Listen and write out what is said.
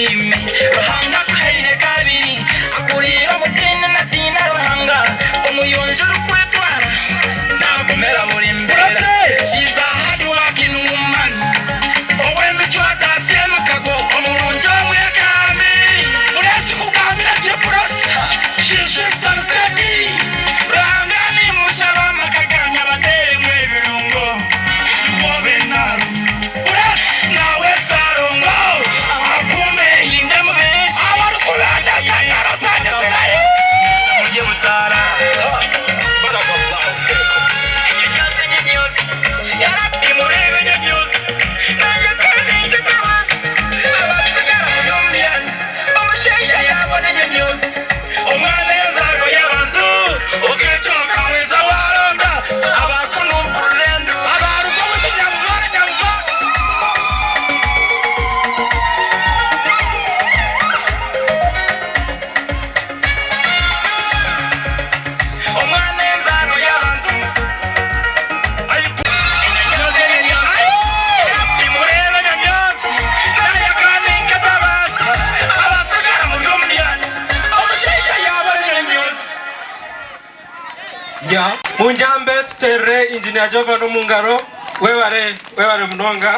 shime ruhanga kaire kabiri akurira mutine na dina ruhanga umuyonje rukwetwara nagomera muri mbere shiza hard working woman owembe chwata sema kago omurunjo muyakami urasi kugamira chepurasa she shift and steady ruhanga ni musharama kaganya batere mwebirungo wobe naru nawe sarongo akume hinde mubeshi abarukulanda sakara sanya serayo muje mutara barakallahu fikum enyenyose yarabbi murebe nyenyose naje kandi tabas abasigara yombian omusheja yabone nyenyose omwana yazago yabantu okechoka weza waronda abakuno kurendo abaruko mutinyamvara nyamva omwana yazago yabantu enyenyose yarabbi murebe nyenyose naje kandi tabas abasigara muri yombian omusheja yabone nyenyose ya munjambe tutere engineer Jova no mungaro weware munonga